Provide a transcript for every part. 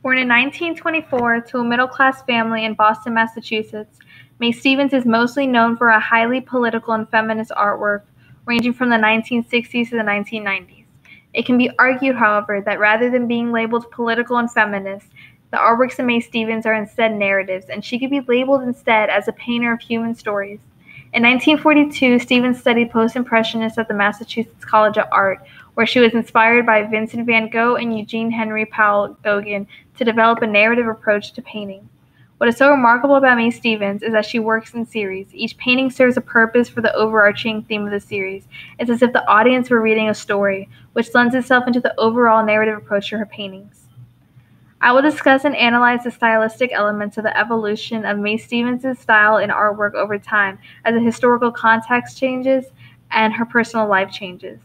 Born in 1924 to a middle-class family in Boston, Massachusetts, May Stevens is mostly known for a highly political and feminist artwork ranging from the 1960s to the 1990s. It can be argued, however, that rather than being labeled political and feminist, the artworks of May Stevens are instead narratives, and she could be labeled instead as a painter of human stories. In 1942, Stevens studied post-impressionists at the Massachusetts College of Art, where she was inspired by Vincent van Gogh and Eugene Henry Powell Gauguin to develop a narrative approach to painting. What is so remarkable about May Stevens is that she works in series. Each painting serves a purpose for the overarching theme of the series. It's as if the audience were reading a story, which lends itself into the overall narrative approach to her paintings. I will discuss and analyze the stylistic elements of the evolution of May Stevens' style in artwork over time as the historical context changes and her personal life changes.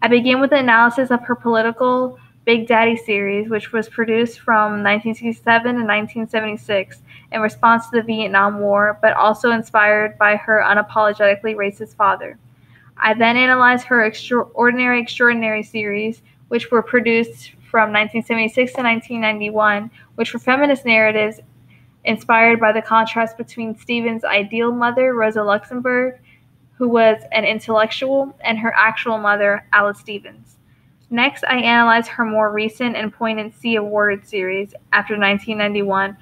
I begin with the analysis of her political Big Daddy series, which was produced from 1967 to 1976 in response to the Vietnam War, but also inspired by her unapologetically racist father. I then analyze her Extraordinary series, which were produced from 1976 to 1991, which were feminist narratives inspired by the contrast between Stevens' ideal mother, Rosa Luxemburg, who was an intellectual, and her actual mother, Alice Stevens. Next, I analyze her more recent and poignant Sea of Words series after 1991,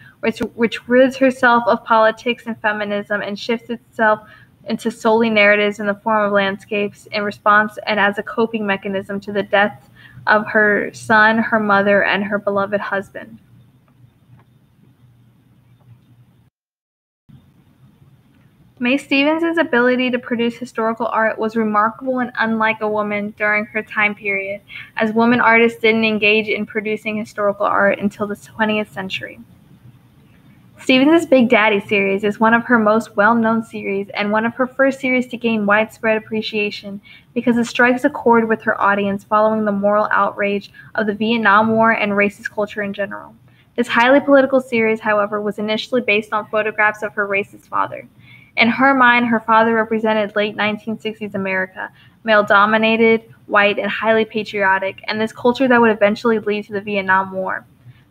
which rids herself of politics and feminism and shifts itself into solely narratives in the form of landscapes in response and as a coping mechanism to the death of her son, her mother, and her beloved husband. May Stevens' ability to produce historical art was remarkable and unlike a woman during her time period, as women artists didn't engage in producing historical art until the 20th century. Stevens' Big Daddy series is one of her most well-known series and one of her first series to gain widespread appreciation because it strikes a chord with her audience following the moral outrage of the Vietnam War and racist culture in general. This highly political series, however, was initially based on photographs of her racist father. In her mind, her father represented late 1960s America, male-dominated, white, and highly patriotic, and this culture that would eventually lead to the Vietnam War.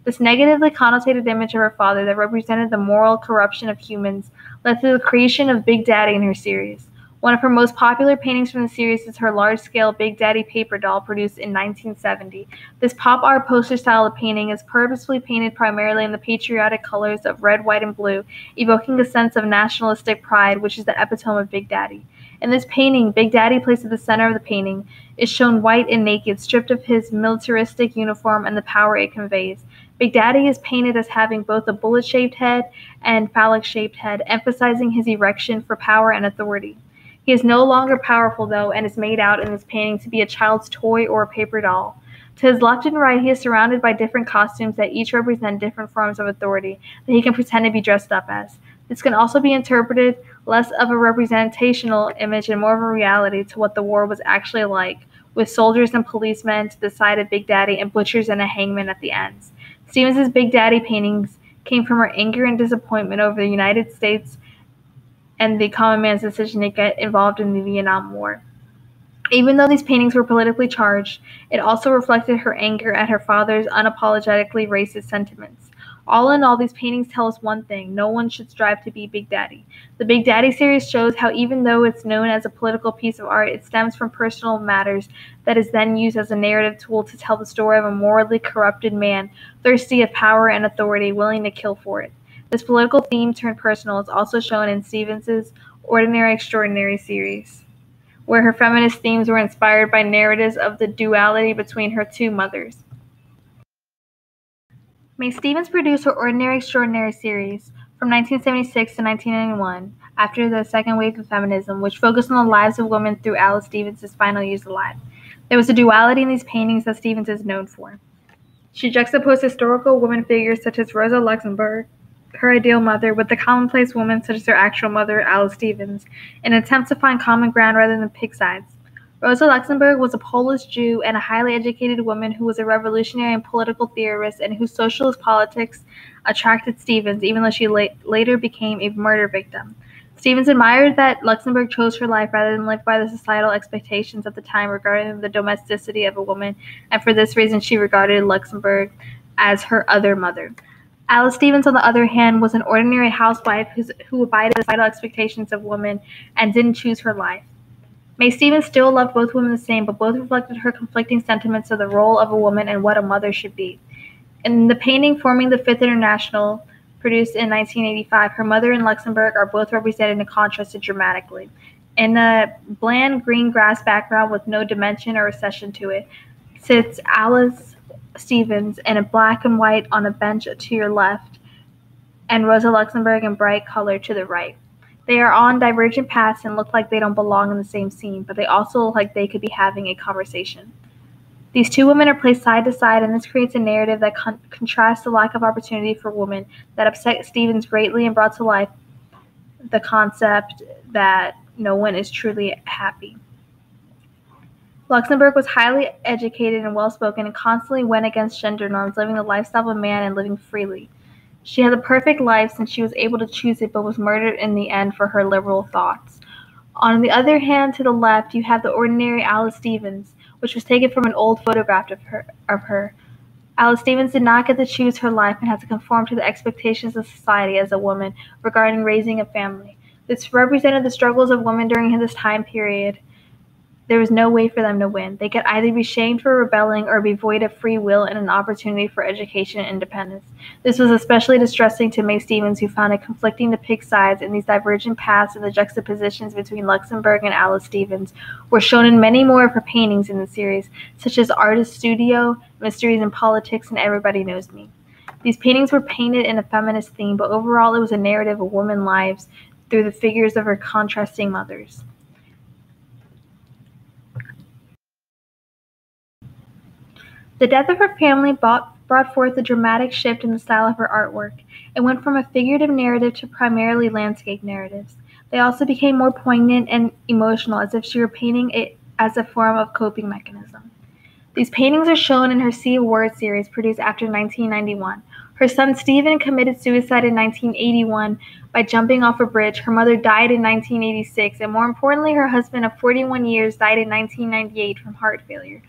This negatively connotated image of her father that represented the moral corruption of humans led to the creation of Big Daddy in her series. One of her most popular paintings from the series is her large-scale Big Daddy paper doll produced in 1970. This pop art poster style of painting is purposefully painted primarily in the patriotic colors of red, white, and blue, evoking a sense of nationalistic pride, which is the epitome of Big Daddy. In this painting, Big Daddy, placed at the center of the painting, is shown white and naked, stripped of his militaristic uniform and the power it conveys. Big Daddy is painted as having both a bullet-shaped head and phallic-shaped head, emphasizing his erection for power and authority. He is no longer powerful, though, and is made out in this painting to be a child's toy or a paper doll. To his left and right, he is surrounded by different costumes that each represent different forms of authority that he can pretend to be dressed up as. This can also be interpreted less of a representational image and more of a reality to what the war was actually like, with soldiers and policemen to the side of Big Daddy and butchers and a hangman at the ends. Stevens' Big Daddy paintings came from her anger and disappointment over the United States and the common man's decision to get involved in the Vietnam War. Even though these paintings were politically charged, it also reflected her anger at her father's unapologetically racist sentiments. All in all, these paintings tell us one thing: no one should strive to be Big Daddy. The Big Daddy series shows how even though it's known as a political piece of art, it stems from personal matters that is then used as a narrative tool to tell the story of a morally corrupted man, thirsty of power and authority, willing to kill for it. This political theme turned personal is also shown in Stevens' Extraordinary series, where her feminist themes were inspired by narratives of the duality between her two mothers. May Stevens produced her Extraordinary series from 1976 to 1991, after the second wave of feminism, which focused on the lives of women through Alice Stevens' final years alive. There was a duality in these paintings that Stevens is known for. She juxtaposed historical women figures such as Rosa Luxemburg, her ideal mother, with the commonplace woman such as her actual mother, Alice Stevens, in an attempt to find common ground rather than pick sides. Rosa Luxemburg was a Polish Jew and a highly educated woman who was a revolutionary and political theorist and whose socialist politics attracted Stevens, even though she later became a murder victim. Stevens admired that Luxemburg chose her life rather than live by the societal expectations at the time regarding the domesticity of a woman, and for this reason she regarded Luxemburg as her other mother. Alice Stevens, on the other hand, was an ordinary housewife who abided by the societal expectations of women and didn't choose her life. May Stevens still loved both women the same, but both reflected her conflicting sentiments of the role of a woman and what a mother should be. In the painting Forming the Fifth International, produced in 1985, her mother and Luxembourg are both represented and contrasted dramatically. In a bland green grass background with no dimension or recession to it, sits Alice Stevens in a black and white on a bench to your left, and Rosa Luxemburg in bright color to the right. They are on divergent paths and look like they don't belong in the same scene, but they also look like they could be having a conversation. These two women are placed side to side, and this creates a narrative that contrasts the lack of opportunity for women that upset Stevens greatly and brought to life the concept that no one is truly happy. Luxemburg was highly educated and well-spoken and constantly went against gender norms, living the lifestyle of a man and living freely. She had the perfect life since she was able to choose it, but was murdered in the end for her liberal thoughts. On the other hand, to the left, you have the ordinary Alice Stevens, which was taken from an old photograph of her. Alice Stevens did not get to choose her life and had to conform to the expectations of society as a woman regarding raising a family. This represented the struggles of women during this time period. There was no way for them to win. They could either be shamed for rebelling or be void of free will and an opportunity for education and independence. This was especially distressing to May Stevens, who found it conflicting to pick sides in these divergent paths, and the juxtapositions between Luxemburg and Alice Stevens were shown in many more of her paintings in the series, such as Artist Studio, Mysteries in Politics, and Everybody Knows Me. These paintings were painted in a feminist theme, but overall it was a narrative of women's lives through the figures of her contrasting mothers. The death of her family brought forth a dramatic shift in the style of her artwork. It went from a figurative narrative to primarily landscape narratives. They also became more poignant and emotional, as if she were painting it as a form of coping mechanism. These paintings are shown in her Sea of Words series, produced after 1991. Her son Stephen committed suicide in 1981 by jumping off a bridge. Her mother died in 1986, and more importantly, her husband of 41 years died in 1998 from heart failure.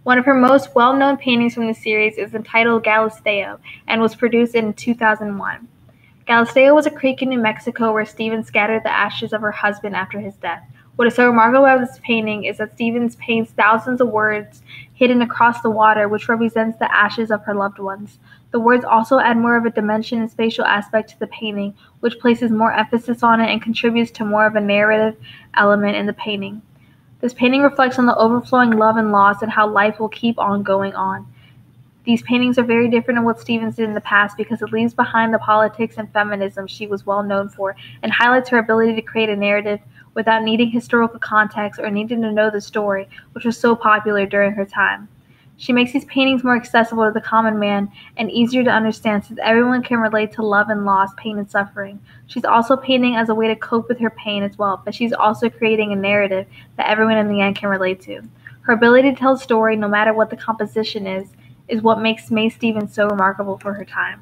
One of her most well-known paintings from the series is entitled Galisteo and was produced in 2001. Galisteo was a creek in New Mexico where Stevens scattered the ashes of her husband after his death. What is so remarkable about this painting is that Stevens paints thousands of words hidden across the water, which represents the ashes of her loved ones. The words also add more of a dimension and spatial aspect to the painting, which places more emphasis on it and contributes to more of a narrative element in the painting. This painting reflects on the overflowing love and loss and how life will keep on going on. These paintings are very different than what Stevens did in the past because it leaves behind the politics and feminism she was well known for and highlights her ability to create a narrative without needing historical context or needing to know the story, which was so popular during her time. She makes these paintings more accessible to the common man and easier to understand since everyone can relate to love and loss, pain and suffering. She's also painting as a way to cope with her pain as well, but she's also creating a narrative that everyone in the end can relate to. Her ability to tell a story, no matter what the composition is what makes May Stevens so remarkable for her time.